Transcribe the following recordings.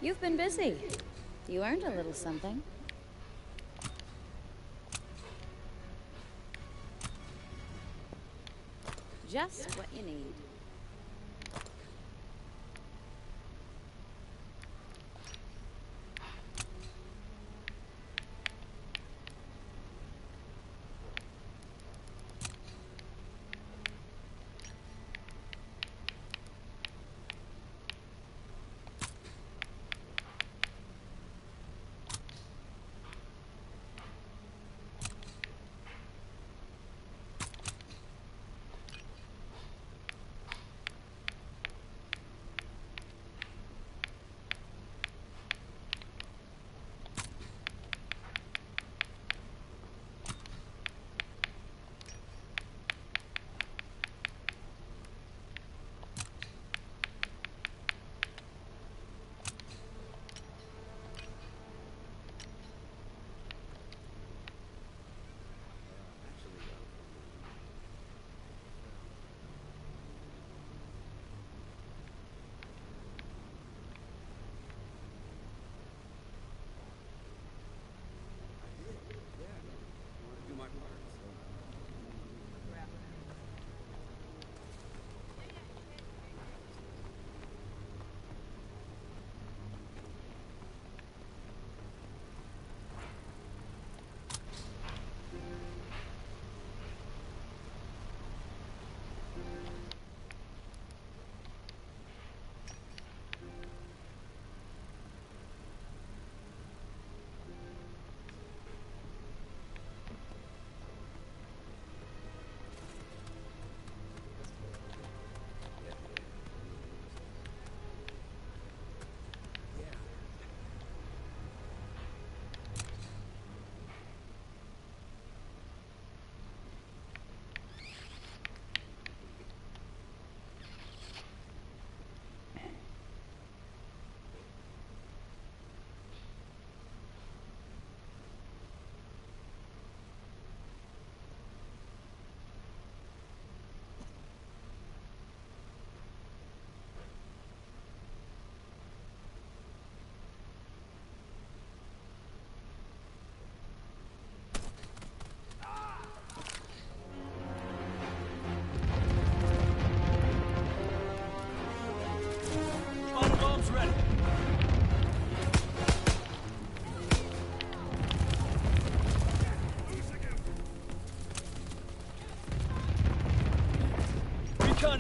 You've been busy. You earned a little something. Just what you need.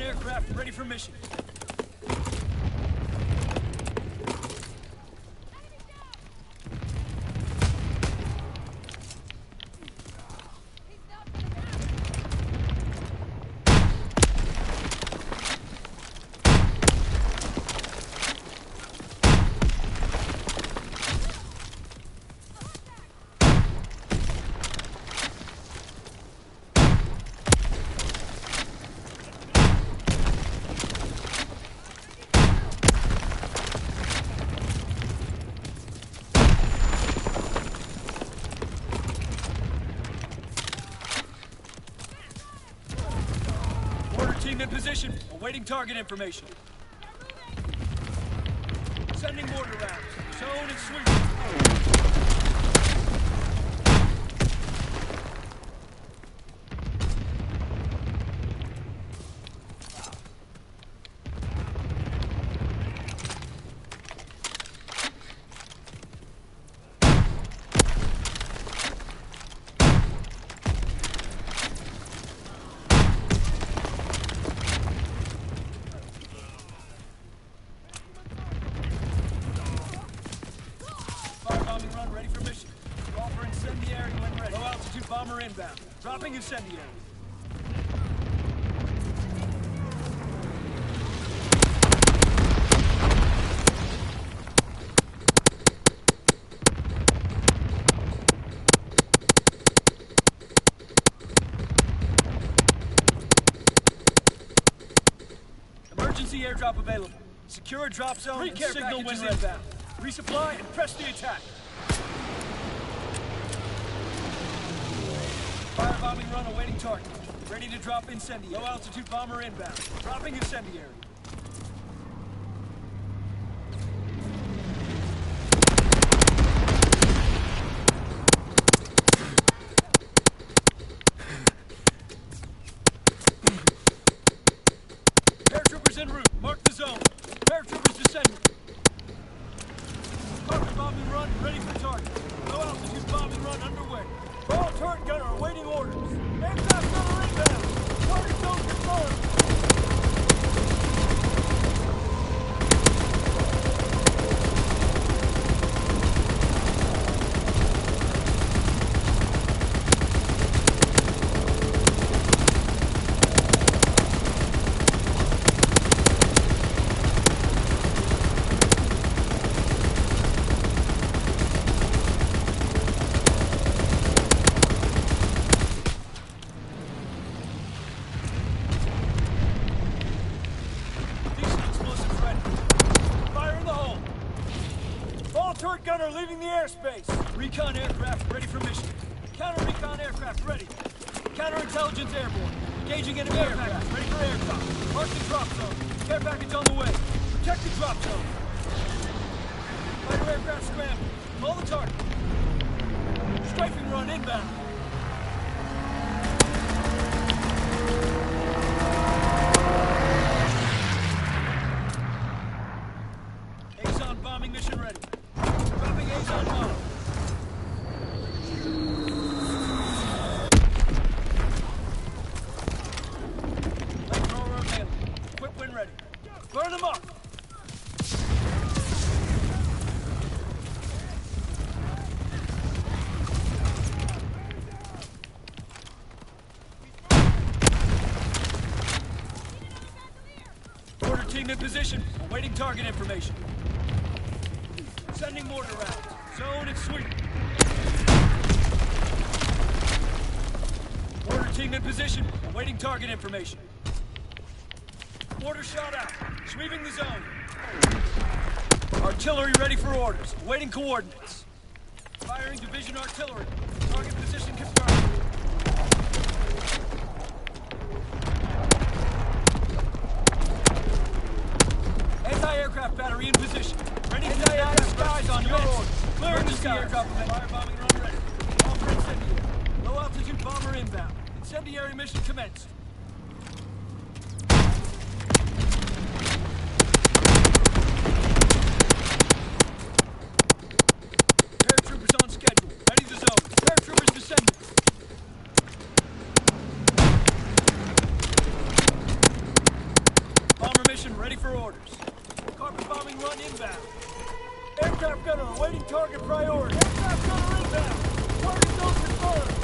Aircraft ready for mission. Team in position, awaiting target information. Sending mortar rounds. Zone and sweep. Bomber inbound. Dropping incendiary. Emergency airdrop available. Secure a drop zone and signal when inbound. Resupply and press the attack. Firebombing run awaiting target. Ready to drop incendiary. Low altitude bomber inbound. Dropping incendiary. turret gunner leaving the airspace. Recon aircraft ready for mission. Counter-recon aircraft ready. Counterintelligence airborne. Engaging enemy aircraft. Ready for aircraft. Mark the drop zone. Care package on the way. Protect the drop zone. Fighter aircraft scramble. Call the target. Strafing run inbound. Azon bombing mission ready. Dropping Azon bomb. Flamethrower available. Equip when ready. Burn them up! Order team in position. Awaiting target information. Sending mortar rounds. Zone and sweep. Order team in position. Awaiting target information. Mortar shot out. Sweeping the zone. Artillery ready for orders. Awaiting coordinates. Firing division artillery. Target position confirmed. Anti-aircraft battery in position. Ready to anti-aircraft skies on your orders. Clearing the sky. Firebombing run ready. All for incendiary. Low altitude bomber inbound. Incendiary mission commenced. Paratroopers on schedule. Ready the zone. Paratroopers descending. Bomber mission ready for orders. Carpet bombing run inbound. Aircraft gunner awaiting target priority. Aircraft gunner inbound. Target zone confirmed.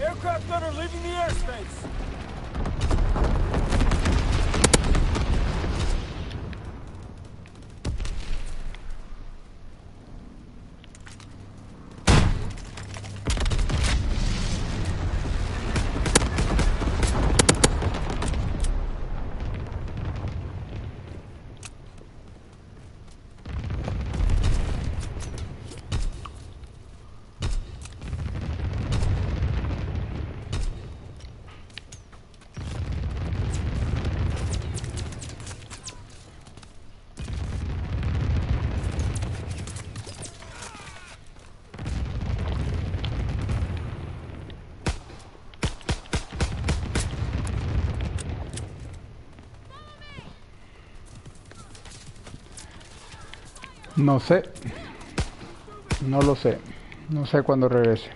Aircraft gunner leaving the airspace. No sé, no lo sé, no sé cuándo regrese.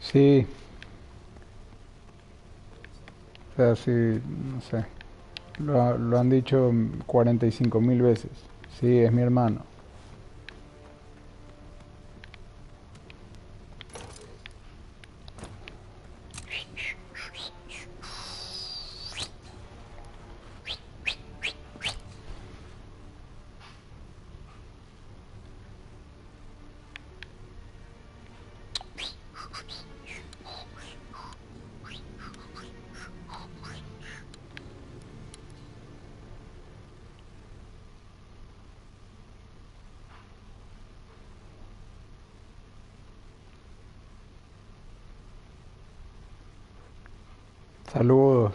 Sí. O sea, sí, no sé. Lo han dicho 45.000 veces. Sí, es mi hermano. Saludos.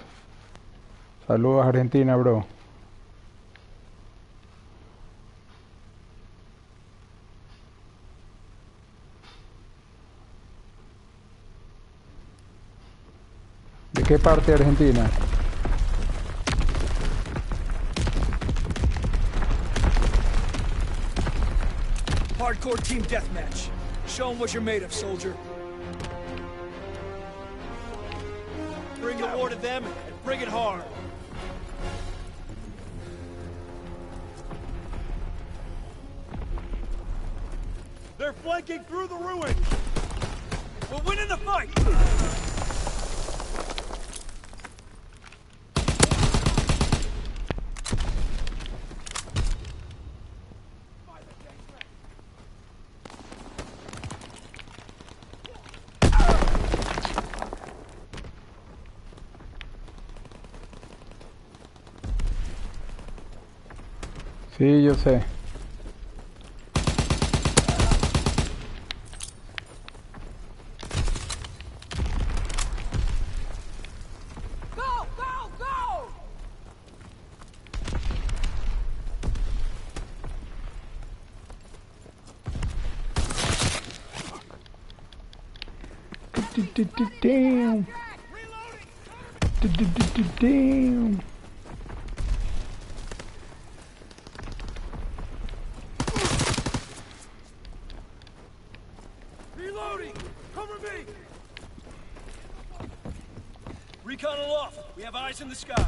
Saludos Argentina, bro. ¿De qué parte de Argentina? Hardcore team deathmatch. Show 'em what you're made of, soldier. Bring the war to them and bring it hard. They're flanking through the ruins. We're winning the fight. Sí, yo sé. Go, go, go! Damn. Damn. Reloading! Cover me! Recon aloft. We have eyes in the sky.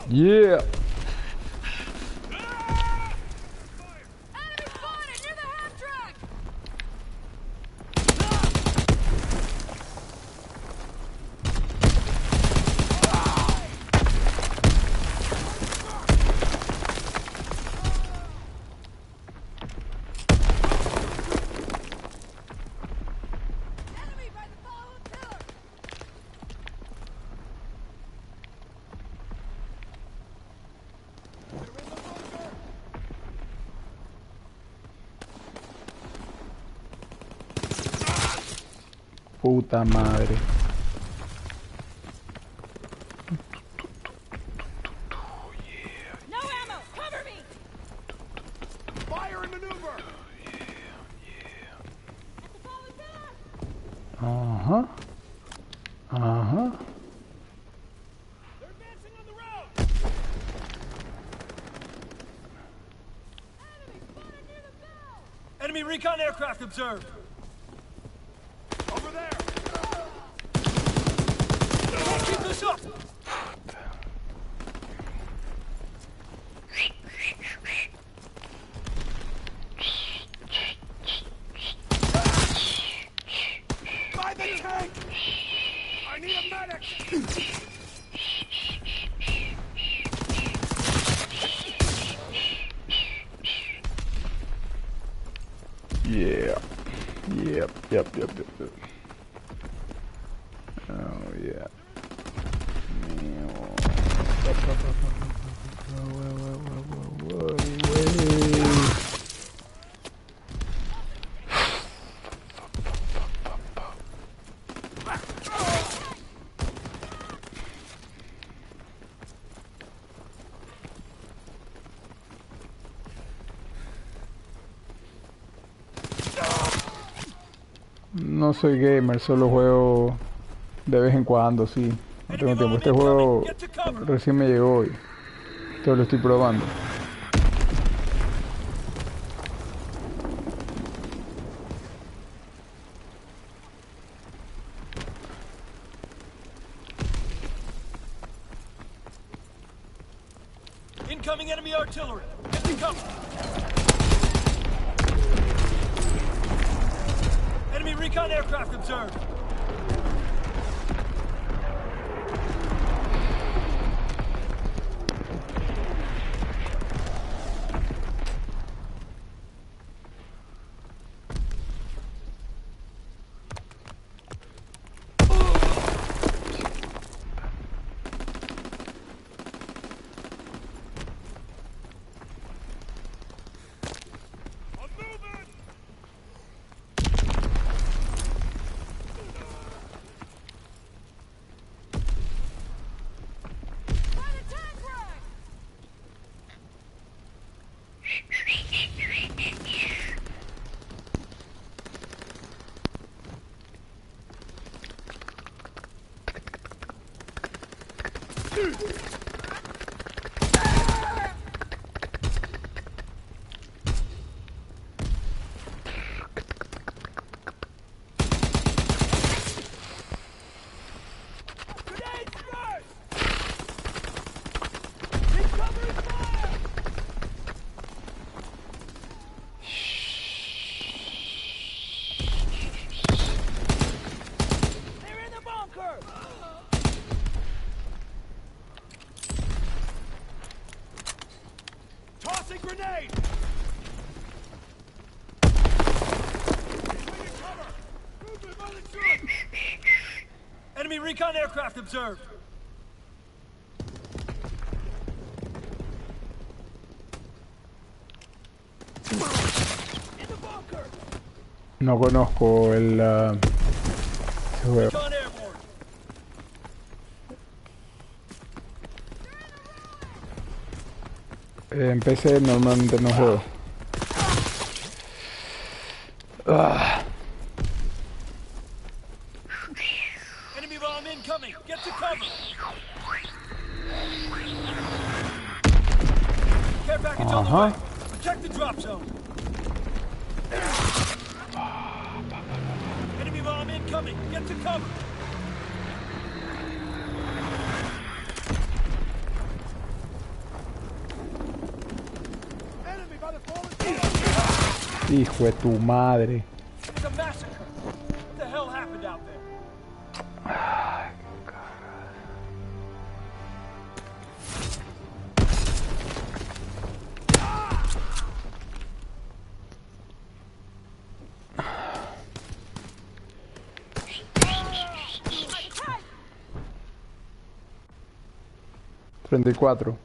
Yeah. Enemy spotted near the half track! Enemy by the follow-up pillar! Puta madre. No ammo! Cover me! Fire and maneuver! Ajá. Ajá. They're advancing on the road! Enemy spotted near the bell! Enemy recon aircraft observed! Over there! Can't keep this up! By the tank! I need a medic! Yeah. Yep. Oh yeah. No soy gamer, solo juego de vez en cuando, sí. No tengo tiempo. Este juego recién me llegó hoy. Todo lo estoy probando. Incoming enemy artillery! Get to cover! Enemy recon aircraft observed! Tossing grenade! Enemy recon aircraft observed. No conozco el ese juego. Recon airborne. En PC normalmente no juego. Enemy bomb incoming. Get to cover. Care package on the way. Protect the drop zone. Enemy bomb incoming. Get to cover. Enemy by the fallen tower. Hijo de tu madre. It's a massacre. What the hell happened out there? Treinta y cuatro.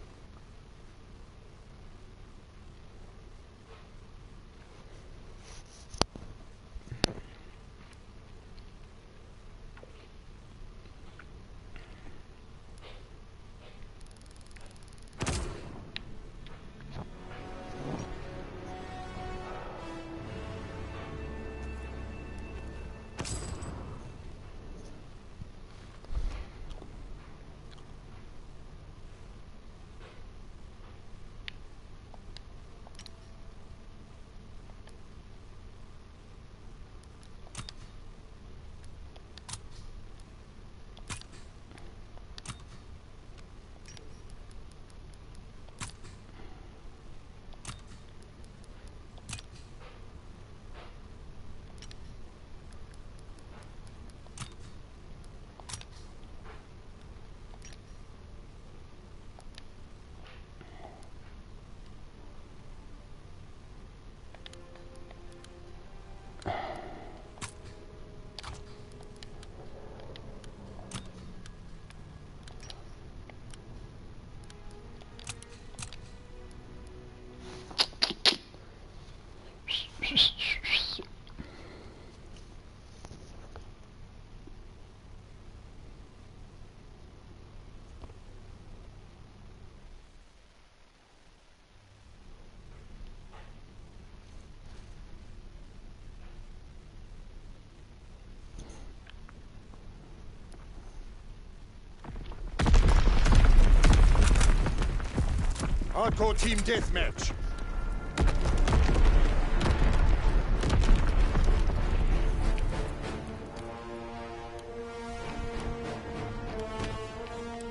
Hardcore team deathmatch.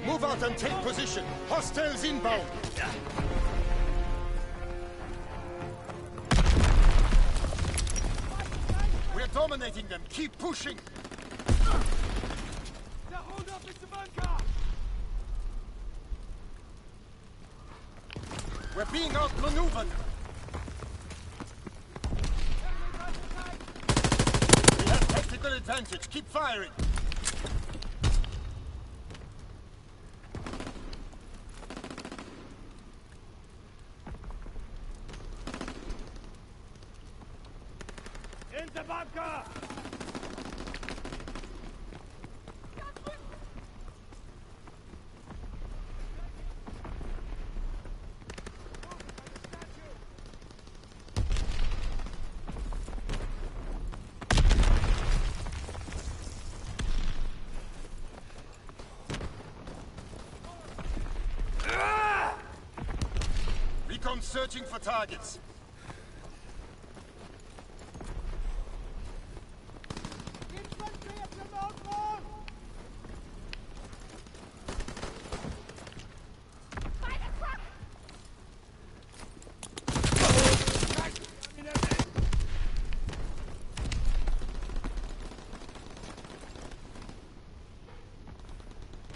Move out and take position. Hostiles inbound. We're dominating them. Keep pushing. Hold up, it's a bunker! We're being outmaneuvered. We have tactical advantage. Keep firing. In the bunker! searching for targets.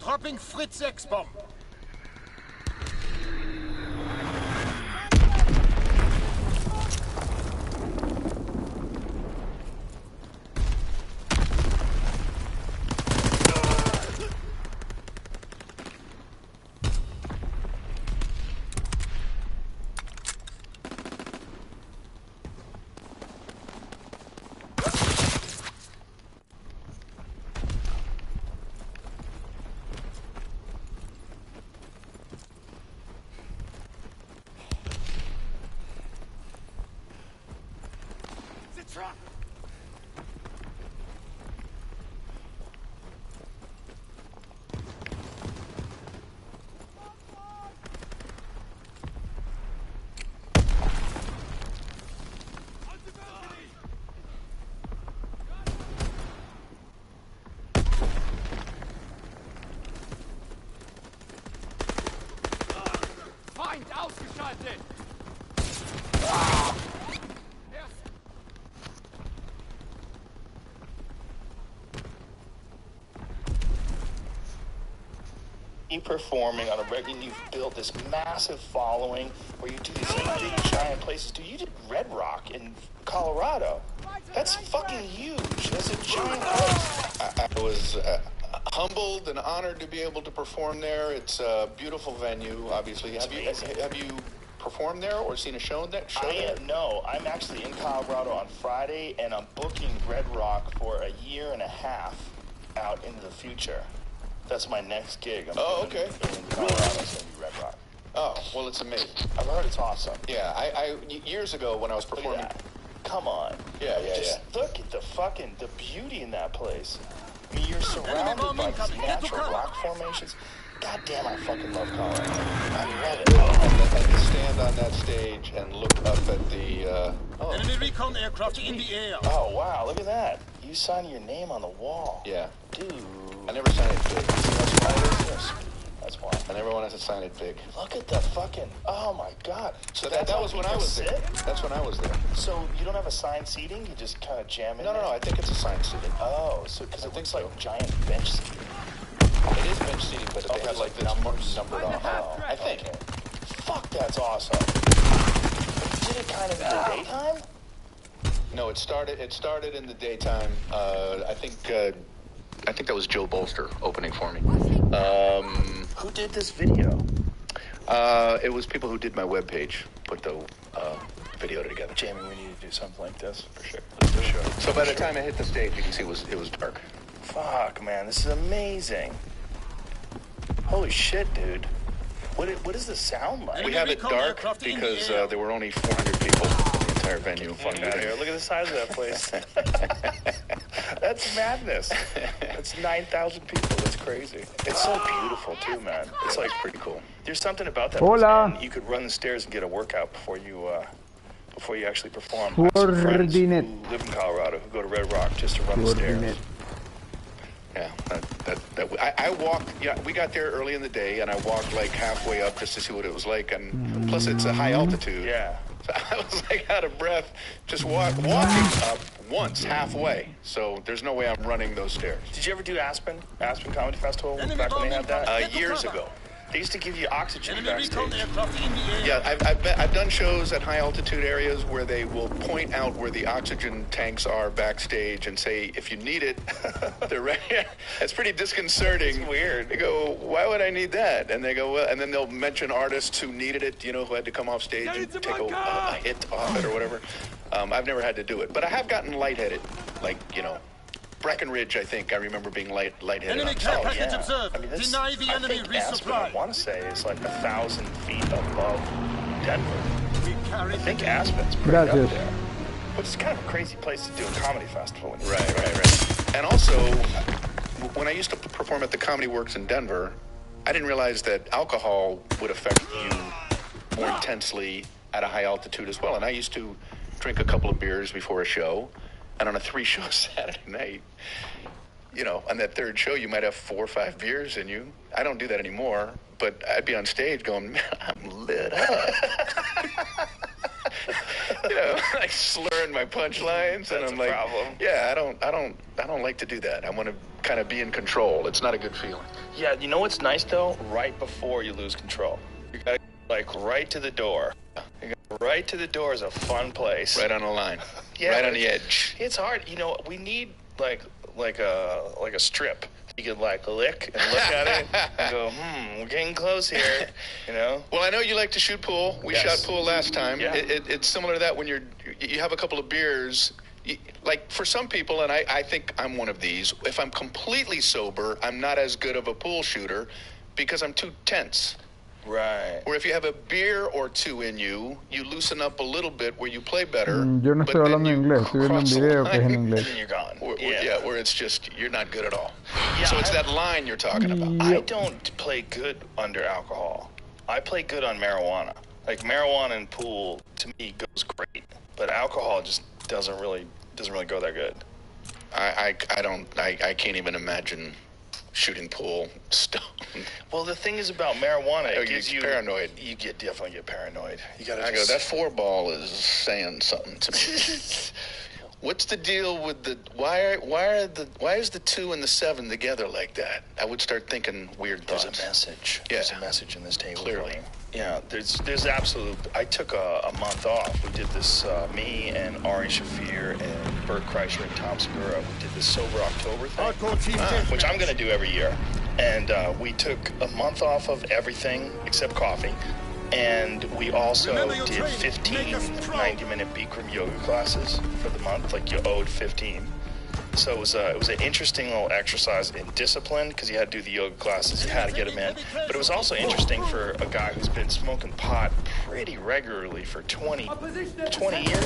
Dropping Fritz X-bomb. Truck! Feind ausgeschaltet! Performing on a regular, you've built this massive following where you do these big giant places. Dude, you did Red Rock in Colorado. That's fucking huge. That's a giant place. I was humbled and honored to be able to perform there. It's a beautiful venue, obviously. Have you performed there or seen a show there? No, I'm actually in Colorado on Friday, and I'm booking Red Rock for a year and a half out into the future. That's my next gig. In Colorado, it's going to be Red Rock. Oh, well, it's amazing. I've heard it's awesome. Yeah, I years ago when I was performing. Come on. Yeah. Look at the beauty in that place. I mean, you're surrounded by these natural rock formations. God damn, I fucking love Colorado. I love it. I can stand on that stage and look up at the. Enemy recon aircraft in the air. Oh, wow, look at that. You signed your name on the wall. Yeah. Dude. I never signed it big. That's why. I never wanted to sign it big. Look at the fucking, oh my God. So that was when I was there. That's when I was there. So you don't have assigned seating? You just kind of jam in? No, I think it's assigned seating. Oh, so because it looks like giant bench seating. It is bench seating, but they have like this numbered off. Oh, I think. Okay. Fuck, that's awesome. You did it kind of in the daytime? No, it started in the daytime. I think that was Joe Bolster opening for me. Who did this video? It was people who did my webpage put the video together. Jamie, we need to do something like this for sure. So by the time I hit the stage, you can see it was dark. Fuck, man, this is amazing. Holy shit, dude. What does this sound like? We have it dark because there were only 400 people in the entire venue. Fuck out of here. Look at the size of that place. That's madness. That's 9,000 people. That's crazy. It's so beautiful, too, man. It's like pretty cool. There's something about that place, man. You could run the stairs and get a workout before you actually perform. I have some friends who live in Colorado who go to Red Rock just to run the stairs. Yeah, I walked. Yeah, we got there early in the day, and I walked like halfway up just to see what it was like. And plus, it's a high altitude. Yeah. So I was like out of breath just walking up once halfway. So there's no way I'm running those stairs. Did you ever do Aspen Comedy Festival back when they had that? Years ago. They used to give you oxygen backstage. Yeah, I've done shows at high altitude areas where they will point out where the oxygen tanks are backstage and say, if you need it, they're right here. It's pretty disconcerting. It's weird. They go, why would I need that? And they go, well, and then they'll mention artists who needed it, who had to come off stage and take a hit off it or whatever. I've never had to do it, but I have gotten lightheaded, Breckenridge, I think. I remember being lightheaded. Enemy care package observed. I mean, Deny the enemy resupply. I want to say it's like 1,000 feet above Denver. I think Aspen's pretty up there. Which is kind of a crazy place to do a comedy festival. Right. And also, when I used to perform at the Comedy Works in Denver, I didn't realize that alcohol would affect you more intensely at a high altitude as well. And I used to drink a couple of beers before a show, and on a 3-show Saturday night, you know, on that third show, you might have 4 or 5 beers in you. I don't do that anymore, but I'd be on stage going, man, I'm lit up. You know, like slurring my punchlines, and I'm like, problem. Yeah, I don't like to do that. I want to kind of be in control. It's not a good feeling. Yeah, you know what's nice though? Right before you lose control, you gotta like right to the door. Right to the door is a fun place. Right on the line. Yeah, right on the edge. It's hard. You know, we need like a strip. You could like lick and look at it and go, we're getting close here, you know? Well, I know you like to shoot pool. We shot pool last time. Yeah. It's similar to that when you have a couple of beers. Like for some people, and I think I'm one of these, if I'm completely sober, I'm not as good of a pool shooter because I'm too tense. Right. Or if you have a beer or two in you, you loosen up a little bit where you play better. Yo no estoy hablando en inglés, estoy viendo un video que es en inglés. And then you're gone. Where it's just, you're not good at all. Yeah, so it's that line you're talking about. I don't play good under alcohol. I play good on marijuana. Like marijuana and pool, to me, goes great. But alcohol just doesn't really go that good. I can't even imagine shooting pool stoned. Well, the thing is about marijuana, it gives you paranoid. You definitely get paranoid. You gotta. That 4-ball is saying something to me. What's the deal with the why is the 2 and the 7 together like that? I would start thinking weird thoughts. There's a message. Yeah. There's a message in this table. Clearly. Yeah, there's absolute. I took a month off. We did this, me and Ari Shafir and Bert Kreischer and Tom Segura. We did this Sober October thing, which I'm going to do every year. And we took a month off of everything except coffee. And we also did 15 90-minute Bikram yoga classes for the month. Like you owed 15. So it was an interesting little exercise in discipline because you had to do the yoga classes, you had to get them in. But it was also interesting for a guy who's been smoking pot pretty regularly for 20 years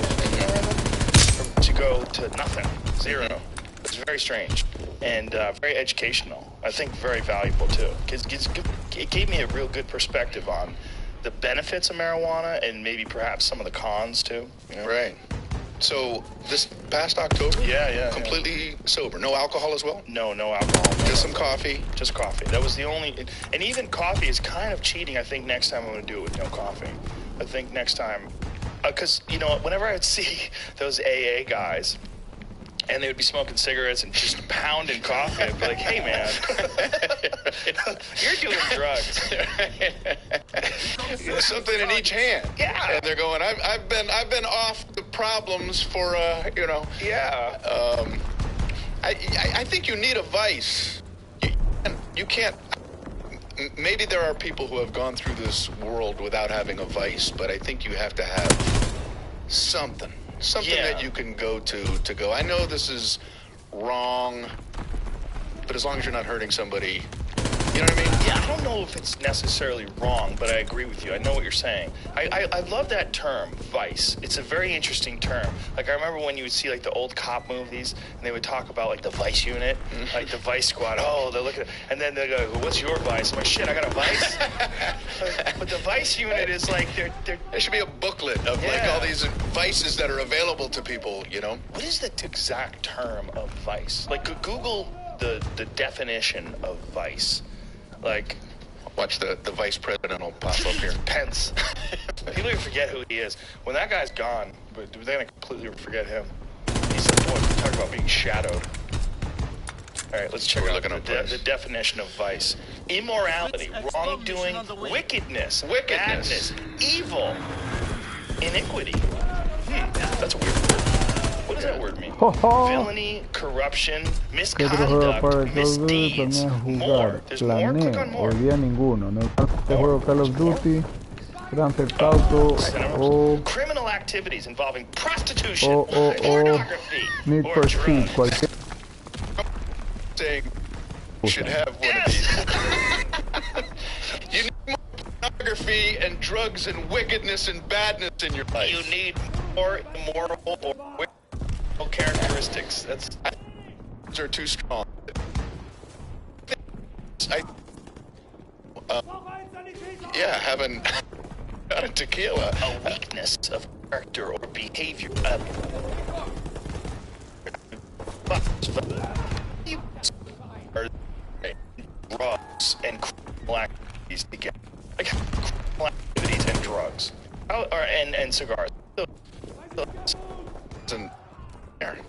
to go to nothing, 0. It's very strange and very educational. I think very valuable too. Because it gave me a real good perspective on the benefits of marijuana and maybe perhaps some of the cons too. You know? Right. So this past October, completely sober, no alcohol as well. No alcohol. Just some coffee. Just coffee. That was the only, and even coffee is kind of cheating. I think next time I'm going to do it with no coffee. I think next time, because you know, whenever I would see those AA guys, and they would be smoking cigarettes and just pounding coffee, I'd be like, hey man, you're doing drugs. Something in each hand. Yeah. And they're going, I've been off the problems for Yeah. I think you need a vice. You can't. Maybe there are people who have gone through this world without having a vice, but I think you have to have something that you can go to go, I know this is wrong, but as long as you're not hurting somebody, you know what I mean? Yeah, I don't know if it's necessarily wrong, but I agree with you. I know what you're saying. I love that term, vice. It's a very interesting term. Like, I remember when you would see, like, the old cop movies, and they would talk about, like, the vice unit, like, the vice squad. Oh, they're looking at, and then they go, well, what's your vice? I'm like, shit, I got a vice? But the vice unit is, like, they're... There should be a booklet of, like, all these vices that are available to people, you know? What is the exact term of vice? Like, Google the definition of vice. Like, watch the vice president will pop up here. Pence. People even forget who he is. When that guy's gone, but they're gonna completely forget him. He's the one talking about being shadowed. All right, let's check out the definition of vice: immorality, wrongdoing, wickedness, badness, evil, iniquity. That's a weird word. What does that word mean? Villainy, corruption, misconduct, misdeeds, more. There's more? Click on more. Hoy día ninguno. No juego Call of Duty, Grand Theft Auto o criminal activities involving prostitution, pornography, Need for Speed. Cualquier. Saying you should have one of these. You need more pornography and drugs and wickedness and badness in your life. You need more immoral or wicked characteristics. Those are too strong. having not a tequila. A weakness of character or behavior. Drugs and criminal activities together. Like criminal activities and drugs. And cigars.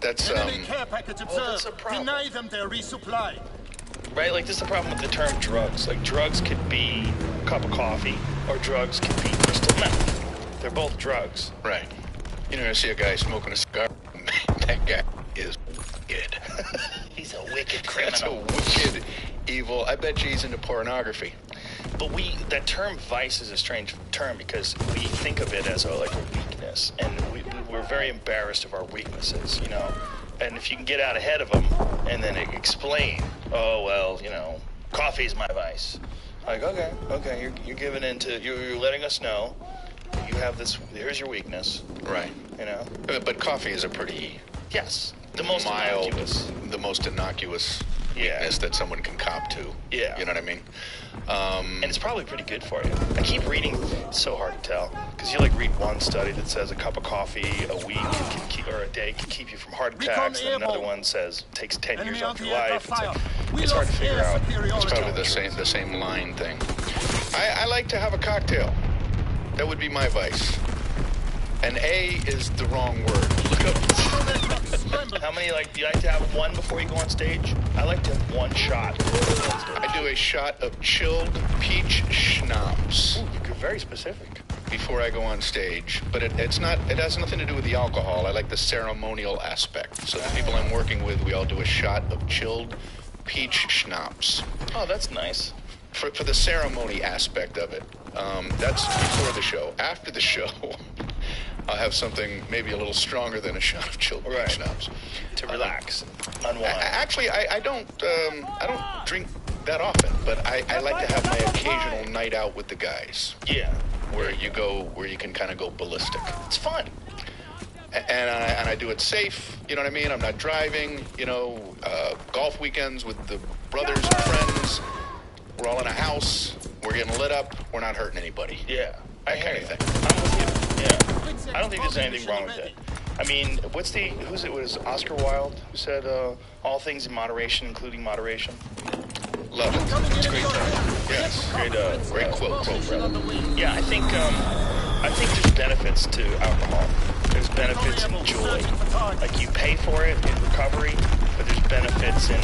That's Enemy care package that's a observed. problem. Deny them their resupply. Right, like this is the problem with the term drugs. Like drugs could be a cup of coffee, or drugs could be crystal meth. They're both drugs. right. You're gonna see a guy smoking a cigar. Man, that guy is wicked. He's a wicked That's a criminal. wicked, evil. I bet you he's into pornography. But that term vice is a strange term because we think of it as a weakness, and we're very embarrassed of our weaknesses, you know. And if you can get out ahead of them and then explain, oh well, you know, coffee's my vice. Like okay, you're giving into, you're letting us know you have this. Here's your weakness, Right. you know. But coffee is a pretty Yes, the most mild, innocuous. the most innocuous Yeah. weakness that someone can cop to. Yeah. You know what I mean? And it's probably pretty good for you. I keep reading, it's so hard to tell, because you read one study that says a cup of coffee a week or a day can keep you from heart attacks, and another one says it takes 10 years off your life. It's hard to figure out. It's probably the same line thing. I like to have a cocktail. That would be my vice. And A is the wrong word. Look up. How many, do you like to have one before you go on stage? I like to have one shot. I do a shot of chilled peach schnapps Ooh, you're very specific. before I go on stage. But it has nothing to do with the alcohol. I like the ceremonial aspect. So the people I'm working with, we all do a shot of chilled peach schnapps. Oh, that's nice. For the ceremony aspect of it. That's before the show. After the show, I'll have something maybe a little stronger than a shot of chilled peach schnapps. To relax, unwind. Actually, I don't drink that often, but I like to have my occasional night out with the guys. Yeah. Where you can kind of go ballistic. It's fun. And I do it safe, you know what I mean? I'm not driving, golf weekends with the brothers and friends. We're all in a house. We're getting lit up. We're not hurting anybody. Yeah. That kind of thing. I'm with you. Yeah. I don't think there's anything wrong with it. I mean, was Oscar Wilde who said, all things in moderation, including moderation? Love it. It's a great time. Yes. Great quote. Yeah, I think there's benefits to alcohol. There's benefits in joy. Like you pay for it in recovery, but there's benefits in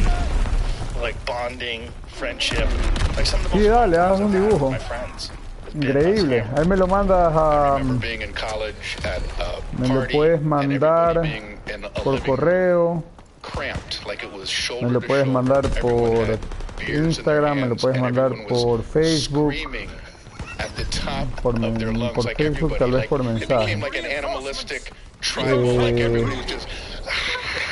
bonding, friendship. Like some of the most Sí, dale, haz un fun times I've had with dibujo. my friends. Increíble. Ahí me lo mandas I a... remember being in college at a Me lo party puedes and mandar everybody being in a por living correo. cramped, like it was shoulder Me lo to puedes shoulder. mandar Everyone por had beers in their Instagram, me lo hands, puedes and mandar everyone was por Facebook, screaming at the top por of their lungs, por like Facebook, everybody, tal vez like, por it mensaje. became like an animalistic tribal, like everybody was just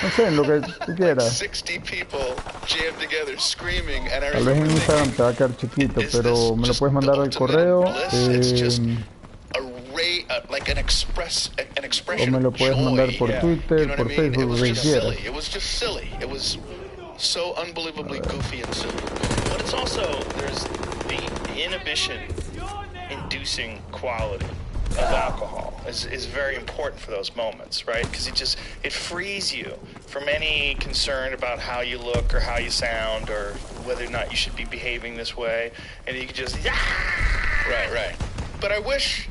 No sé, en lo que tú quieras. 60 people jammed together screaming, and I Tal vez en remember Instagram thinking, te va a quedar chiquito, is pero this me lo just puedes mandar the al ultimate correo. bliss? It's just like an expression O me lo of puedes joy. mandar por Twitter, You know what por I mean? It Facebook, was lo que just quieras. silly. It was just silly. It was so unbelievably goofy and silly. But it's also, there's the inhibition-inducing quality of alcohol is very important for those moments, right? Because it frees you from any concern about how you look or how you sound or whether or not you should be behaving this way, and you can just Right. But I wish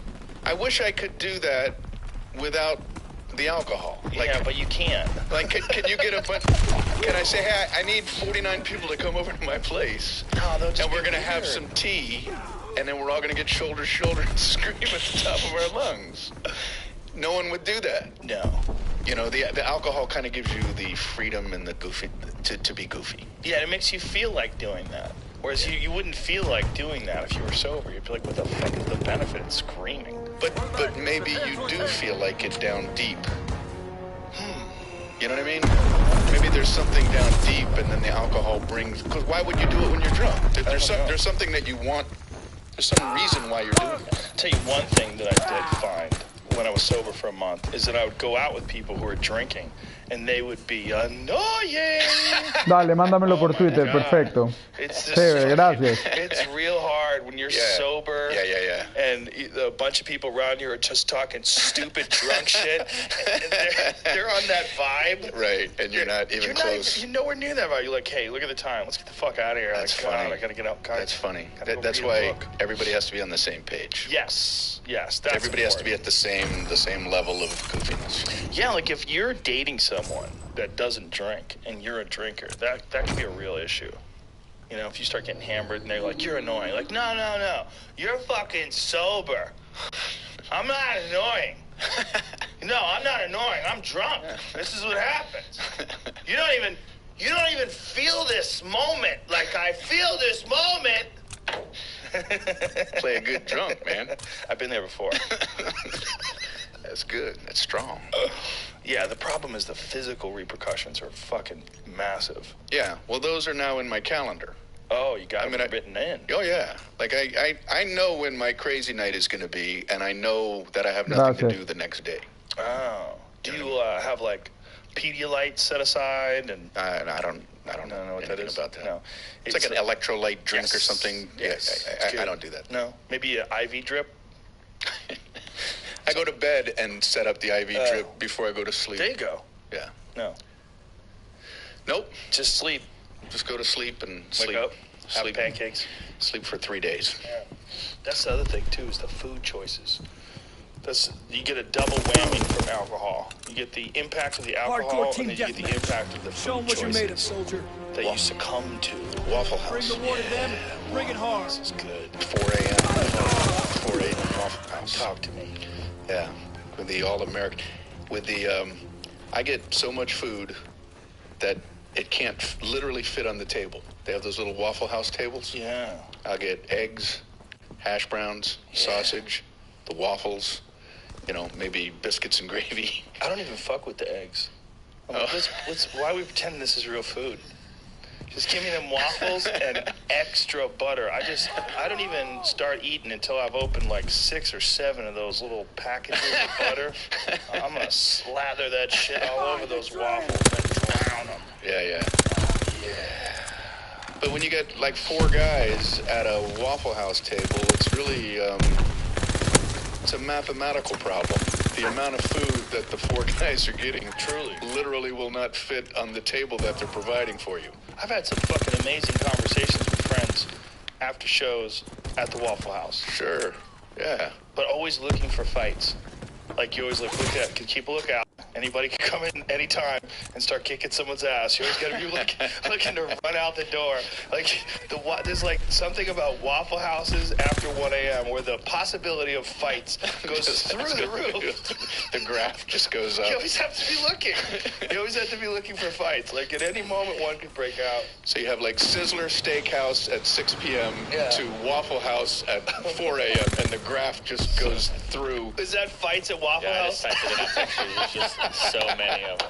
I could do that without the alcohol. yeah, but you can't. Like, can you get can I say, hey, I need 49 people to come over to my place, No, they'll just and we're be going to have weird. some tea, and then we're all going to get shoulder to shoulder and scream at the top of our lungs. No one would do that. No. The alcohol kind of gives you the freedom and the goofy, to be goofy. Yeah, it makes you feel like doing that. Whereas you wouldn't feel like doing that if you were sober. You'd be like, what the fuck is the benefit in screaming? But maybe you do feel like it down deep. You know what I mean? Maybe there's something down deep, and then the alcohol brings. Because why would you do it when you're drunk? There's something that you want. There's some reason why you're doing it. I'll tell you one thing that I did find when I was sober for a month is that I would go out with people who were drinking, and they would be annoying. Dale, mándamelo por Twitter, perfecto. It's just Chévere, gracias. It's real hard hard when you're sober. Yeah. And a bunch of people around you are just talking stupid drunk shit. And they're on that vibe. Right, and you're not even close. You're nowhere near that vibe. You're like, hey, look at the time. Let's get the fuck out of here. That's like, funny. God, I gotta get out. God, That's funny. That's why everybody has to be on the same page. Yes. That's everybody has to important. be at the same level of goofiness. Yeah, like if you're dating someone that doesn't drink and you're a drinker, that can be a real issue. You know, if you start getting hammered and they're like, you're annoying. Like, no. You're fucking sober. I'm not annoying. No, I'm not annoying. I'm drunk. This is what happens. You don't even feel this moment like I feel this moment. Play a good drunk, man. I've been there before. That's good. That's strong. Yeah, the problem is the physical repercussions are fucking massive. Yeah, well, those are now in my calendar. Oh, you got it written in. Oh, yeah. Like, I know when my crazy night is going to be, and I know that I have nothing to do the next day. Oh. Do you have, like, Pedialyte set aside? And I don't know what that is. About that. No. It's like an electrolyte drink or something. Yes. I don't do that. No. Maybe an IV drip? I go to bed and set up the IV drip before I go to sleep. There you go. Yeah. No. Nope. Just sleep. Just go to sleep and Wake sleep. up, sleep. have pancakes. Sleep for 3 days. Yeah. That's the other thing, too, is the food choices. You get a double whammy from alcohol. You get the impact of the alcohol, and then you get the impact of the food Show them what you're made of, choices soldier. that you succumb to. Waffle House. Bring the war to them. Bring it hard. This is good. 4 a.m. 4 a.m. Waffle House. Talk to me. Yeah, with the all-American, I get so much food that it can't literally fit on the table. They have those little Waffle House tables. Yeah. I'll get eggs, hash browns, sausage, the waffles, maybe biscuits and gravy. I don't even fuck with the eggs. Why are we pretending this is real food? Just give me them waffles and extra butter. I don't even start eating until I've opened like 6 or 7 of those little packages of butter. I'm gonna slather that shit all over those waffles and drown them. Yeah. But when you get like 4 guys at a Waffle House table, it's really, it's a mathematical problem. The amount of food that the 4 guys are getting literally will not fit on the table that they're providing for you. I've had some fucking amazing conversations with friends after shows at the Waffle House. Sure, yeah. But always looking for fights. Like, you always keep a lookout. Anybody can come in anytime and start kicking someone's ass. You always got to be looking to run out the door. Like, there's like something about Waffle Houses after 1 a.m. where the possibility of fights goes through the roof. The graph just goes up. You always have to be looking. You always have to be looking for fights. Like, at any moment, one could break out. So you have like Sizzler Steakhouse at 6 p.m. to Waffle House at 4 a.m. and the graph just goes through. Is that fights at Waffle House? I just typed it in on pictures. There's just so many of them.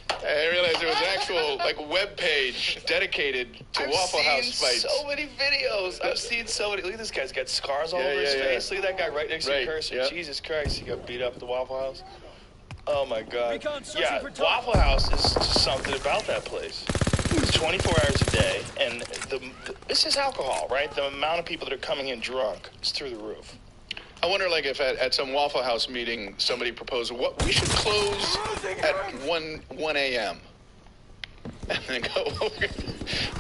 I realized there was an actual web page dedicated to Waffle House fights. So many videos. I've seen so many. Look at this guy's got scars all over his face. Look at that guy right next to the cursor. Yep. Jesus Christ, he got beat up at the Waffle House. Oh my God. Yeah, Waffle House is just something about that place. It's 24 hours a day, and it's just alcohol, right? The amount of people that are coming in drunk is through the roof. I wonder, like, if at some Waffle House meeting somebody proposed, what we should close at 1 a.m. And then go,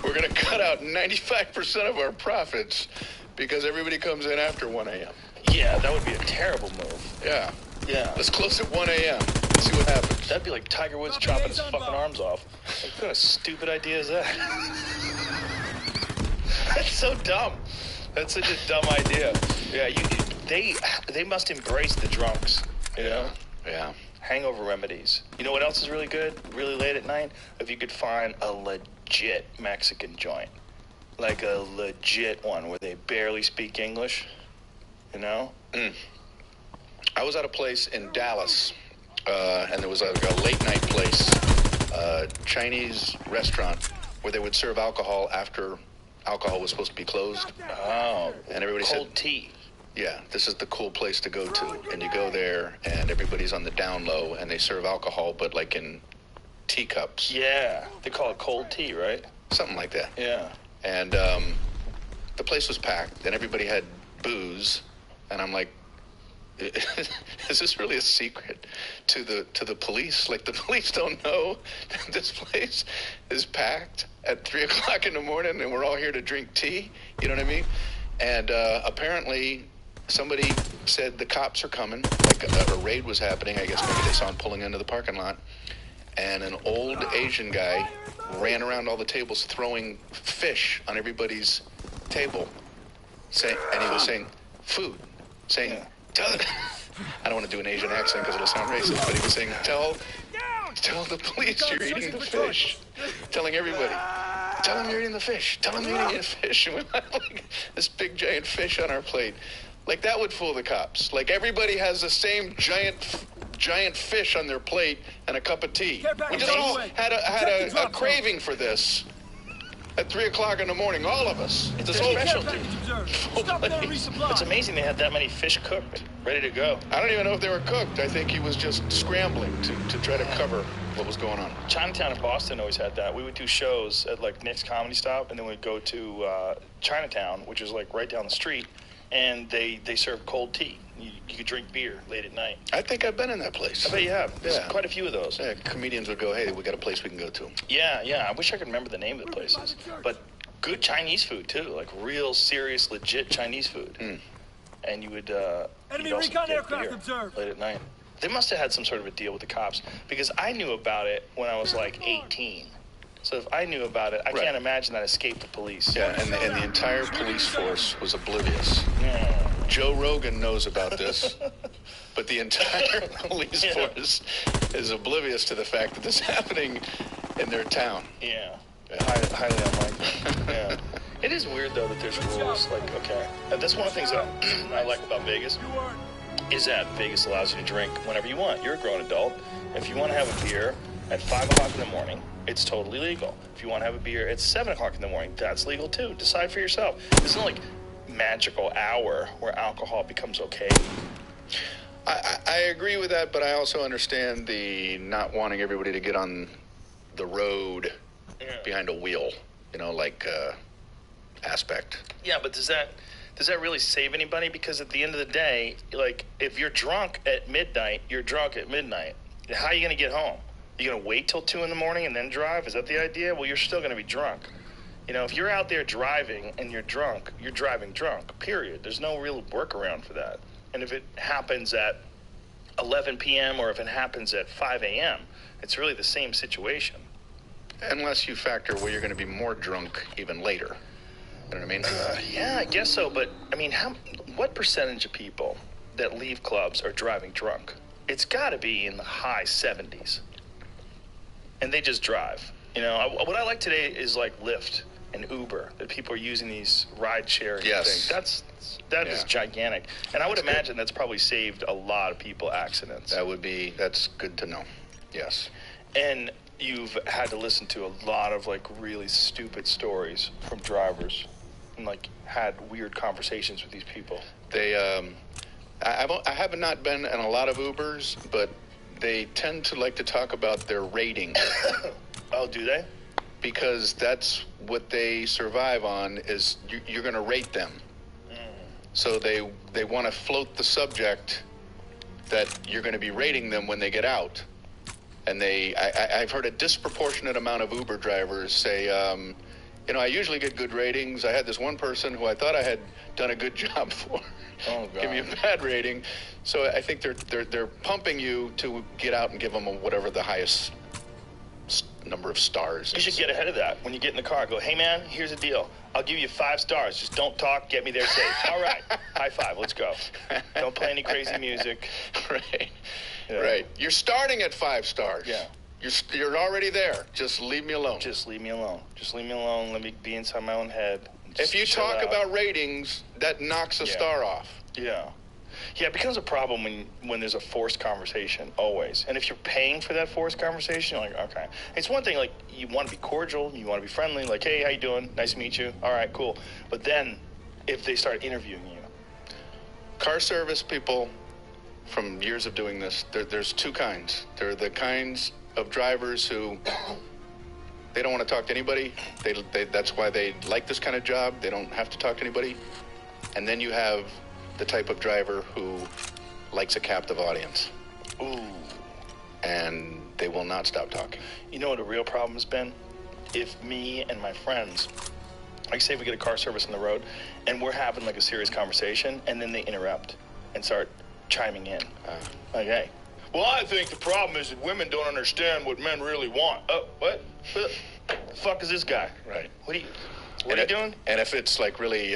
we're going to cut out 95% of our profits because everybody comes in after 1 a.m. Yeah, that would be a terrible move. Yeah. Yeah. Let's close at 1 a.m. Let's see what happens. That'd be like Tiger Woods chopping his fucking arms off. What kind of stupid idea is that? That's so dumb. That's such a dumb idea. Yeah, they must embrace the drunks, you know? Yeah. Hangover remedies. You know what else is really good, really late at night? If you could find a legit Mexican joint. Like a legit one where they barely speak English, you know? I was at a place in Dallas, and there was a late night place, Chinese restaurant, where they would serve alcohol after alcohol was supposed to be closed. Oh. And everybody said, cold tea. Yeah, this is the cool place to go to. And you go there, and everybody's on the down low, and they serve alcohol, but like in teacups. Yeah, they call it cold tea, right? Something like that. Yeah. And the place was packed, and everybody had booze, and I'm like, is this really a secret to the police? Like, the police don't know that this place is packed at 3 o'clock in the morning, and we're all here to drink tea. You know what I mean? And apparently, somebody said the cops are coming. Like a raid was happening. I guess maybe they saw him pulling into the parking lot, and an old Asian guy ran around all the tables throwing fish on everybody's table, and he was saying food, saying. I don't want to do an Asian accent because it'll sound racist, but he was saying, tell the police you're eating the fish. Telling everybody, tell them you're eating the fish. Tell them you're eating the fish. And we have like this big giant fish on our plate. Like, that would fool the cops. Like, everybody has the same giant fish on their plate and a cup of tea. We just all had a craving for this. At 3 o'clock in the morning, all of us. It's a specialty. It's amazing they had that many fish cooked, ready to go. I don't even know if they were cooked. I think he was just scrambling to try to cover what was going on. Chinatown in Boston always had that. We would do shows at like Nick's Comedy Stop, and then we'd go to Chinatown, which is like right down the street, and they serve cold tea. You could drink beer late at night. I think I've been in that place. I bet you have. There's quite a few of those. Yeah, comedians would go, hey, we got a place we can go to. Yeah. I wish I could remember the name of the places. But good Chinese food, too. Like real, serious, legit Chinese food. And you would Enemy recon aircraft observed. Late at night. They must have had some sort of a deal with the cops, because I knew about it when I was like 18. So if I knew about it, I can't imagine that escaped the police. Yeah, and the entire police force was oblivious. Yeah. Joe Rogan knows about this, but the entire police force is oblivious to the fact that this is happening in their town. Yeah. Highly unlikely. Yeah. It is weird, though, that there's rules. Like, okay. And that's one of the things that I like about Vegas, is that Vegas allows you to drink whenever you want. You're a grown adult. If you want to have a beer at 5 o'clock in the morning, it's totally legal. If you want to have a beer at 7 o'clock in the morning, that's legal, too. Decide for yourself. There's no, like, magical hour where alcohol becomes okay. I agree with that, but I also understand the not wanting everybody to get on the road behind a wheel, aspect. Yeah, but does that really save anybody? Because at the end of the day, like, if you're drunk at midnight, you're drunk at midnight. How are you going to get home? You going to wait till 2 in the morning and then drive? Is that the idea? Well, you're still going to be drunk. If you're out there driving and you're drunk, you're driving drunk, period. There's no real workaround for that. And if it happens at 11 p.m. or if it happens at 5 a.m., it's really the same situation. Unless you factor where you're going to be more drunk even later. You know what I mean? Yeah, I guess so. But, what percentage of people that leave clubs are driving drunk? It's got to be in the high 70s. And they just drive. What I like today is like Lyft and Uber, that people are using these ride-sharing things. That is gigantic. And I would imagine that's probably saved a lot of people accidents. That's good to know. Yes. And you've had to listen to a lot of, like, really stupid stories from drivers and, like, had weird conversations with these people. I have not been in a lot of Ubers, but they tend to like to talk about their rating. Oh, do they? Because that's what they survive on, is you're going to rate them. So they want to float the subject that you're going to be rating them when they get out. And I've heard a disproportionate amount of Uber drivers say, I usually get good ratings. I had this one person who I thought I had done a good job for. Oh, God. Give me a bad rating. So I think they're pumping you to get out and give them whatever the highest number of stars. You should get ahead of that. When you get in the car, go, hey, man, here's the deal. I'll give you 5 stars. Just don't talk. Get me there safe. All right. High five. Let's go. Don't play any crazy music. Right. Yeah. Right. You're starting at 5 stars. Yeah. You're already there. Just leave me alone. Just leave me alone. Just leave me alone. Let me be inside my own head. If you talk about ratings, that knocks a star off. Yeah. Yeah, it becomes a problem when there's a forced conversation, always. And if you're paying for that forced conversation, you're like, okay. It's one thing, like, you want to be cordial, you want to be friendly, like, hey, how you doing? Nice to meet you. All right, cool. But then, if they start interviewing you. Car service people, from years of doing this, there's 2 kinds. There are the kinds of drivers who They don't want to talk to anybody. That's why they like this kind of job. They don't have to talk to anybody. And then you have the type of driver who likes a captive audience. Ooh. And they will not stop talking. You know what a real problem has been? If me and my friends, like say we get a car service on the road, and we're having like a serious conversation, and then they interrupt and start chiming in. Like, hey, well, I think the problem is that women don't understand what men really want. Oh, what? What the fuck is this guy? Right. What are you doing? And if it's like really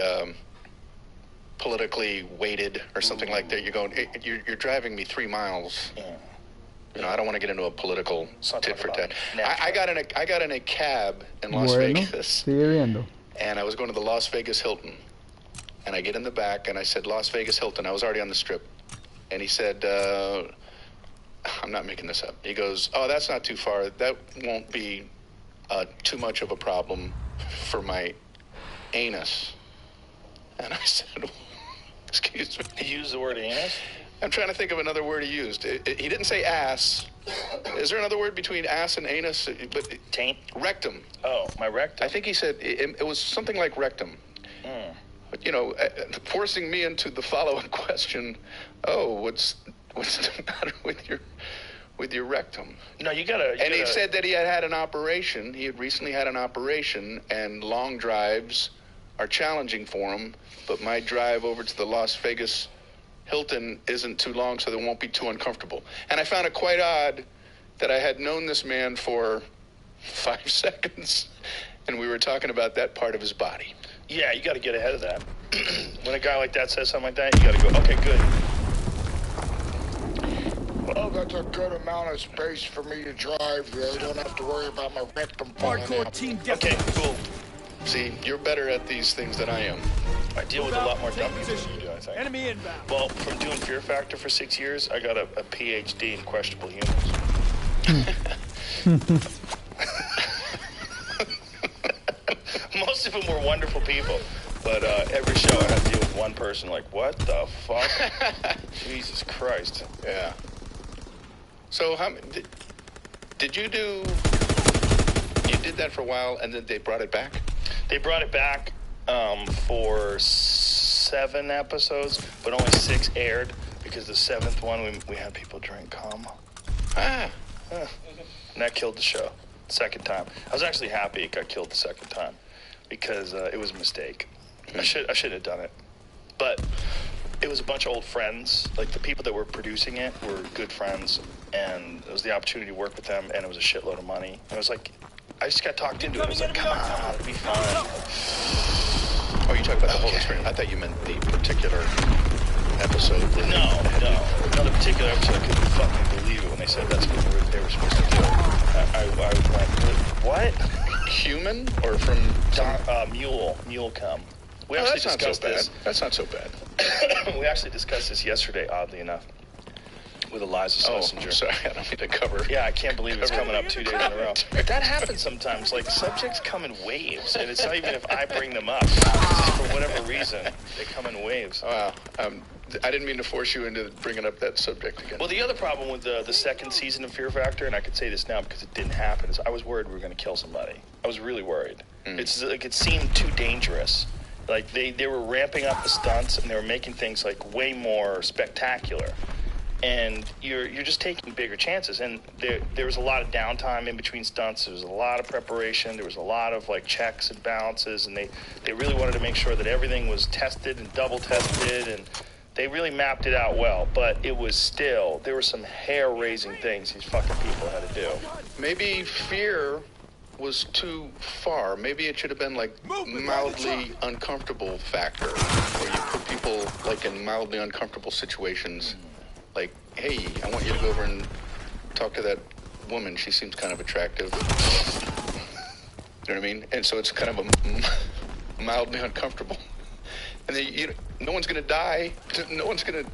politically weighted or something like that, you're going, you're driving me 3 miles. Yeah. You know, I don't want to get into a political tit for tat. I got in a cab in Las Bueno, Vegas. sigue viendo. And I was going to the Las Vegas Hilton. And I get in the back and I said, Las Vegas Hilton. I was already on the strip. And he said, I'm not making this up. He goes, oh, that's not too far. That won't be too much of a problem for my anus. And I said, excuse me. You use the word anus? I'm trying to think of another word he used. He didn't say ass. Is there another word between ass and anus? But Taint? Rectum. Oh, my rectum. I think he said it was something like rectum. But, you know, forcing me into the follow-up question, oh, what's the matter with your rectum? No, you gotta... He said that he had an operation. He had recently had an operation, and long drives are challenging for him. But my drive over to the Las Vegas Hilton isn't too long, so they won't be too uncomfortable. And I found it quite odd that I had known this man for 5 seconds, and we were talking about that part of his body. Yeah, you got to get ahead of that. When a guy like that says something like that, you got to go, okay, good. Well, that's a good amount of space for me to drive. I don't have to worry about my rectum falling Hardcore out. team Okay, cool. See, you're better at these things than I am. I deal with a lot more dumb people than you do, I think. Enemy inbound. Well, from doing Fear Factor for 6 years, I got a PhD in questionable humans. Most of them were wonderful people, but every show I had to deal with one person like, what the fuck? Jesus Christ. Yeah. So did you do... You did that for a while, and then they brought it back? They brought it back for 7 episodes, but only 6 aired because the 7th one we had people drink cum. And that killed the show. Second time. I was actually happy it got killed the second time because it was a mistake. I shouldn't have done it. But it was a bunch of old friends. Like the people that were producing it were good friends, and it was the opportunity to work with them, and it was a shitload of money. And it was like, I just got talked into it. I was like, come on, it'll be fun. Oh, you talking about the whole experience? I thought you meant the particular episode. No, not a particular episode. I couldn't fucking believe it when they said that's what they were supposed to do. I went, what? Human or from mule cum. We actually discussed this. That's not so bad. We actually discussed this yesterday, oddly enough, with Eliza Schlesinger. Oh, sorry, I don't need to cover. Yeah, I can't believe it's coming up 2 days in a row. That happens sometimes. Like, subjects come in waves, and it's not even if I bring them up. It's just for whatever reason, they come in waves. Wow. I didn't mean to force you into bringing up that subject again. Well, the other problem with the second season of Fear Factor, and I could say this now because it didn't happen, is I was worried we were going to kill somebody. I was really worried. It's like it seemed too dangerous. Like they were ramping up the stunts, and they were making things like way more spectacular. And you're just taking bigger chances. And there was a lot of downtime in between stunts. There was a lot of preparation. There was a lot of like checks and balances, and they really wanted to make sure that everything was tested and double tested, and they really mapped it out well. But it was still, there were some hair-raising things these fucking people had to do. Maybe fear was too far. Maybe it should have been like mildly uncomfortable factor, where you put people like in mildly uncomfortable situations. Like, hey, I want you to go over and talk to that woman. She seems kind of attractive. You know what I mean? And so it's kind of a mildly uncomfortable. And then, no one's going to die. No one's going to...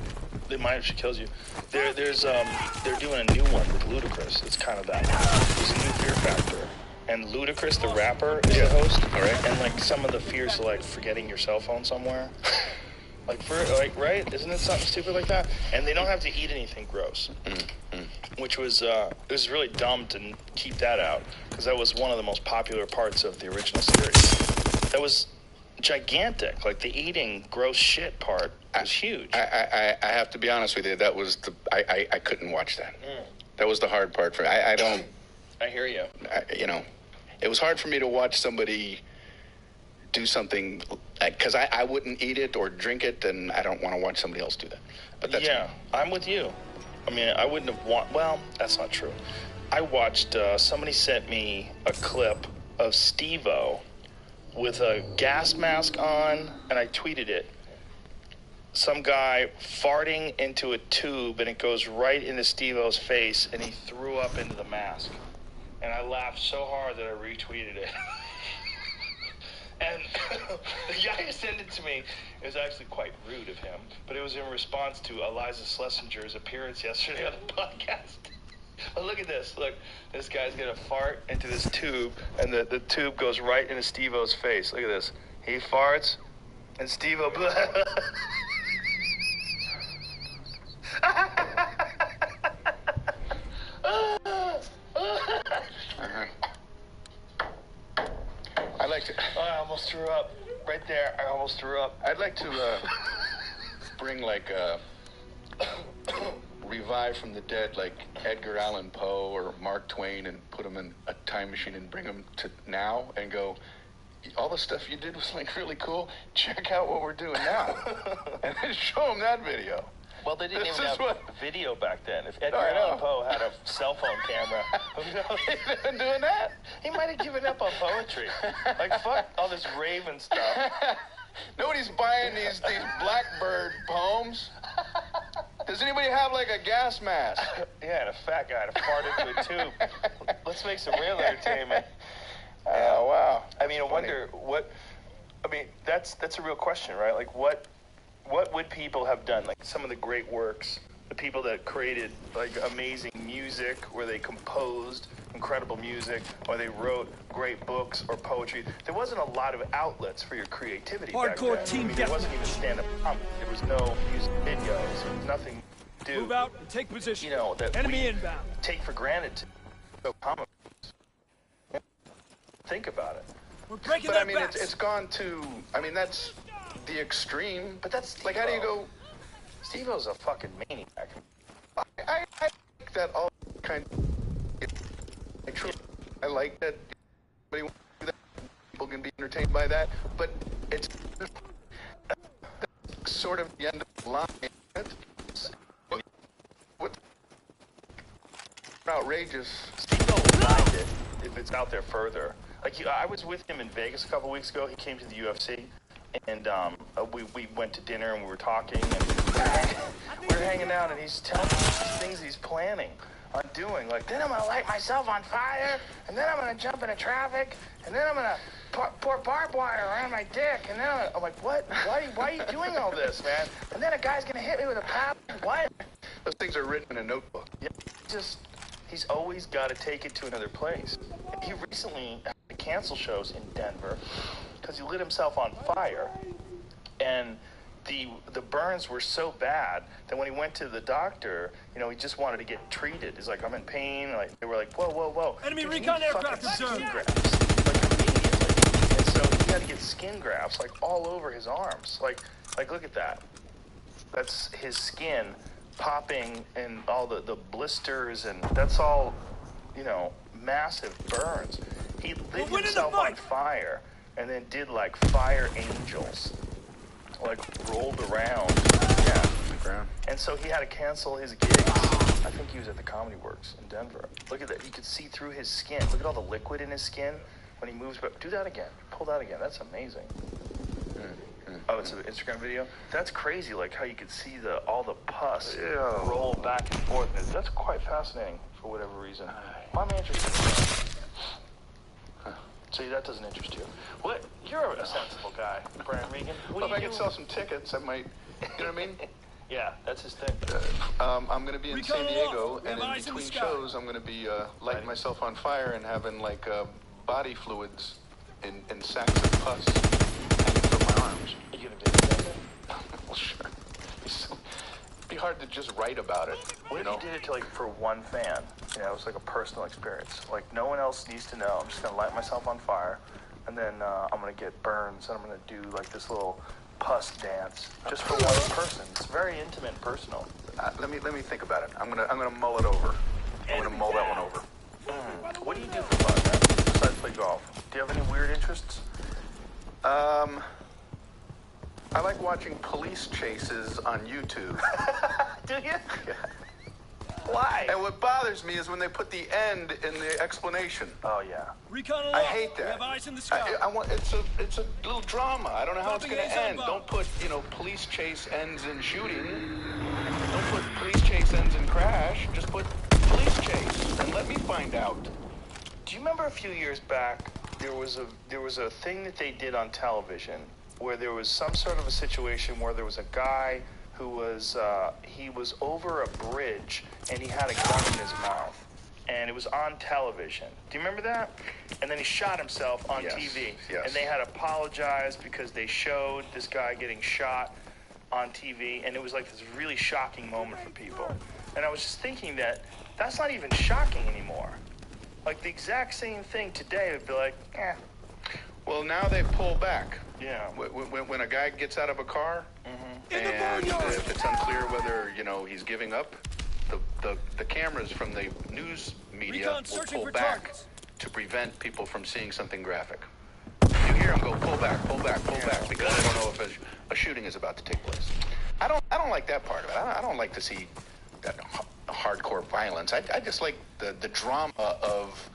They might if she kills you. They're doing a new one with Ludacris. It's kind of that. There's a new Fear Factor. And Ludacris, the rapper, is the host. All right. And, like, some of the fears are, like, forgetting your cell phone somewhere. Like, right? Isn't it something stupid like that? And they don't have to eat anything gross. Which was, it was really dumb to keep that out, because that was one of the most popular parts of the original series. That was gigantic. Like, the eating gross shit part was huge. I have to be honest with you. That was I couldn't watch that. That was the hard part for me. I don't. I hear you. It was hard for me to watch somebody do something, because I wouldn't eat it or drink it, and I don't want to watch somebody else do that. But that's yeah, I'm with you. I mean, I wouldn't have well, that's not true. I watched, somebody sent me a clip of Steve-O with a gas mask on, and I tweeted it. Some guy farting into a tube, and it goes right into Steve-O's face, and he threw up into the mask. And I laughed so hard that I retweeted it. And the guy who sent it to me, it was actually quite rude of him, but it was in response to Eliza Schlesinger's appearance yesterday on the podcast. But look at this. Look, this guy's going to fart into this tube, and the tube goes right into Steve-O's face. Look at this. He farts, and Steve-O... I like to. Oh, I almost threw up. Right there, I almost threw up. I'd like to bring revive from the dead, like Edgar Allan Poe or Mark Twain, and put them in a time machine and bring them to now and go, all the stuff you did was like really cool. Check out what we're doing now, and then show them that video. Well, they didn't even have video back then. If Edgar Allan Poe had a cell phone camera, he'd been doing that. He might have given up on poetry. Like, fuck all this Raven stuff. Nobody's buying these Blackbird poems. Does anybody have like a gas mask? Yeah, and a fat guy to fart into a tube. Let's make some real entertainment. Oh, wow. I mean, I wonder what... I mean, that's a real question, right? Like, what would people have done? Like, some of the great works, the people that created, like, amazing music, where they composed incredible music, or they wrote great books or poetry. There wasn't a lot of outlets for your creativity back then. Hardcore team There wasn't even stand-up comedy. There was no music videos. There was nothing to do. Move out and take position. That Enemy we inbound. take for granted. So comic books. Think about it. We're breaking But their I mean, backs. it's gone to. I mean, that's the extreme. But that's like, how do you go? Steve-O's a fucking maniac. I like that all kind. I like that. People can be entertained by that, but it's sort of the end of the line. What outrageous. Steve-O will find it if it's out there further. Like, I was with him in Vegas a couple weeks ago. He came to the UFC, and we went to dinner and we were talking, and we were hanging out, and he's telling me these things he's planning on doing. Like, then I'm gonna light myself on fire, and then I'm gonna jump into traffic, and then I'm gonna pour barbed wire around my dick, and then I'm like, what? Why are you doing all this, man? And then a guy's gonna hit me with a pad. What? Those things are written in a notebook. Yeah, he's always got to take it to another place. He recently had to cancel shows in Denver because he lit himself on fire, and the burns were so bad that when he went to the doctor, he just wanted to get treated. He's like, I'm in pain. Like, they were like, whoa. Enemy Dude, recon you need aircraft fucking observed. skin grafts. Like, you're idiots. And so he had to get skin grafts, like, all over his arms. Like look at that. That's his skin popping and all the blisters, and that's all, massive burns. He lit himself on fire and then did like fire angels, like rolled around. Yeah. And so he had to cancel his gigs. I think he was at the Comedy Works in Denver. Look at that. You could see through his skin. Look at all the liquid in his skin when he moves. But do that again. Pull that again. That's amazing. Oh, it's an Instagram video? That's crazy, like how you could see all the pus roll back and forth. That's quite fascinating for whatever reason. I'm interested in that. See, that doesn't interest you. What? You're a sensible guy, Brian Regan. Well, if I could sell some tickets, I might, you know what I mean? Yeah, that's his thing. I'm going to be in San Diego, and in between shows, I'm going to be lighting myself on fire and having, like, body fluids in sacks of pus hanging from my arms. Are you going to videotape it? It'd be hard to just write about it. What if you did it to, like, for one fan? You know, it was like a personal experience. Like, no one else needs to know. I'm just gonna light myself on fire, and then I'm gonna get burns, and I'm gonna do like this little pus dance just for one person. It's very intimate and personal. Let me think about it. I'm gonna mull it over. I'm gonna mull that one over. What do you do for fun, man, besides play golf? Do you have any weird interests? I like watching police chases on YouTube. Do you? Yeah. Why? And what bothers me is when they put the end in the explanation. Oh yeah. Recon I aloft. hate We that. have eyes in the sky. I want it's a little drama. I don't know how it's Dropping going to A's on end. bomb. Don't put police chase ends in shooting. Don't put police chase ends in crash. Just put police chase and let me find out. Do you remember a few years back there was a thing that they did on television where there was some sort of a situation where there was a guy who was he was over a bridge and he had a gun in his mouth and it was on television. Do you remember that? And then he shot himself on Yes, TV. yes. And they had to apologize because they showed this guy getting shot on TV, and it was like this really shocking moment for people. And I was just thinking that that's not even shocking anymore. Like the exact same thing today would be like, eh. Well, now they pull back. Yeah. When a guy gets out of a car, In the and barnyard. if it's unclear whether he's giving up, the cameras from the news media Recon will searching pull for back targets. to prevent people from seeing something graphic. You hear them go pull back, pull back, pull back because they don't know if a shooting is about to take place. I don't like that part of it. I don't like to see that hardcore violence. I just like the drama of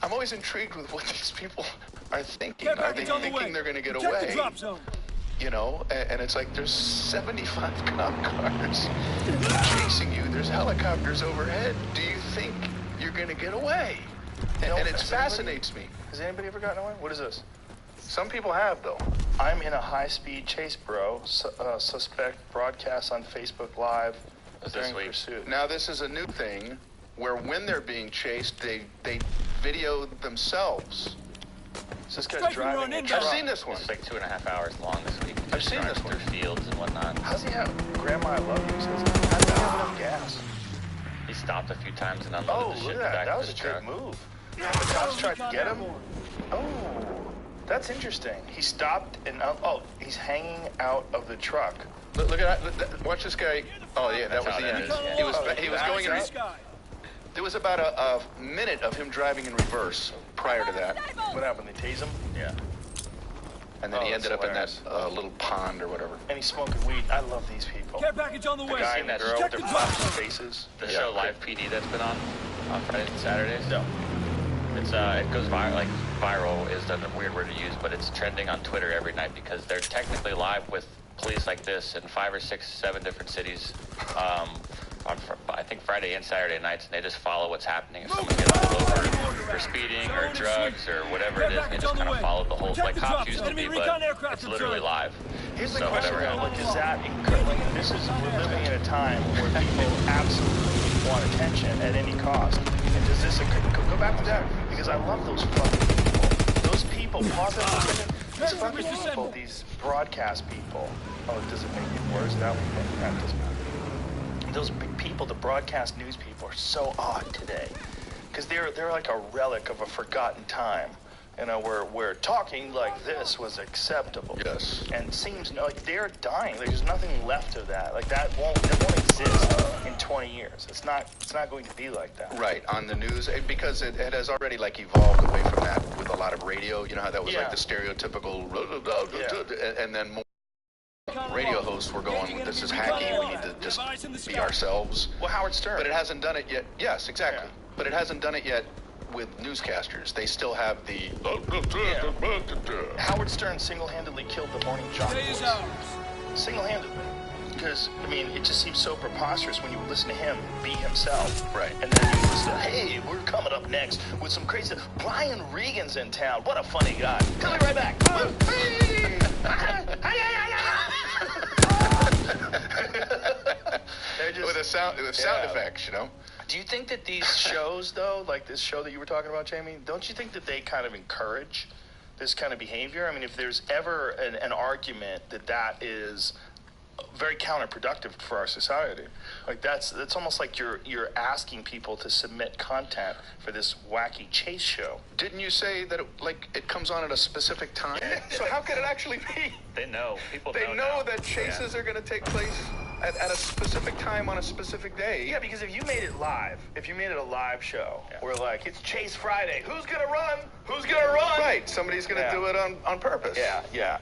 I'm always intrigued with what these people are thinking. Care Are they package on the thinking way. they're going to get Protect away? the drop zone. And it's like there's 75 cop cars chasing you. There's helicopters overhead. Do you think you're going to get away? And it fascinates me. Has anybody ever gotten away? What is this? Some people have, though. I'm in a high-speed chase, bro. Suspect broadcasts on Facebook Live during pursuit. Now, this is a new thing where when they're being chased, they video themselves. So this guy's Striking driving run a in. truck. I've seen this one. It's like 2.5 hours long this week. I've seen Driving this one. through fields and whatnot. How's he have Grandma I Love You? Says, how do they have enough gas? He stopped a few times and Oh, unloaded the shit look in the at that. back That of was his a truck. good move. The cops tried to get him. Oh, that's interesting. He stopped and he's hanging out of the truck. Look at that. Watch this guy. Oh, yeah, that was how the that end. is, yeah. He was going in. Eyes in the sky. There was about a minute of him driving in reverse prior to that, What happened? They tased him? Yeah. and then he that's ended up in that hilarious. little pond or whatever. And he's smoking weed. I love these people. Care package on the way. Guy and that girl with Protect their the drop plastic zone. faces. The Yeah. show Live PD that's been on Fridays and Saturdays. No. It's it goes viral is a weird word to use, but it's trending on Twitter every night because they're technically live with police like this in 5 or 6, 7 different cities. On I think Friday and Saturday nights, and they just follow what's happening. If someone gets pulled over for speeding or drugs or whatever it is, they just kind of follow the whole like cops used to be, but it's literally live. Here's the So question, whatever though. happens. Like, is that like, this is we're living in a time where people absolutely want attention at any cost. And does this go back to that? Because I love those fucking people. Those people, pause it for a second. These fucking people, these broadcast people. Oh, does it make it worse? That doesn't matter. Those people, the broadcast news people, are so odd today, because they're like a relic of a forgotten time. Where talking like this was acceptable. Yes. And it seems like they're dying. There's nothing left of that. Like that won't exist in 20 years. It's not going to be like that. Right, on the news, because it has already evolved away from that with a lot of radio. You know how that was like the stereotypical, and then more radio hosts were going, this is hacky, we need to just be ourselves. Well, Howard Stern. But it hasn't done it yet. Yes, exactly. But it hasn't done it yet with newscasters. They still have the... Howard Stern single-handedly killed the morning jock Day is voice. ours. Single-handedly. Because, I mean, it just seems so preposterous when you listen to him be himself. Right. And then you listen to, hey, we're coming up next with some crazy... Brian Regan's in town. What a funny guy. He'll be right back. With sound effects, you know? Do you think that these shows, though, like this show that you were talking about, Jamie, don't you think that they kind of encourage this kind of behavior. I mean, if there's ever an argument that is very counterproductive for our society, like that's almost like you're asking people to submit content for this wacky chase show. Didn't you say that it comes on at a specific time? So how could it actually be? They know. People They know now. that chases are going to take place at a specific time on a specific day. Yeah, because if you made it a live show, where like it's Chase Friday, who's gonna run? Who's gonna run? Right, somebody's going to do it on purpose. Yeah.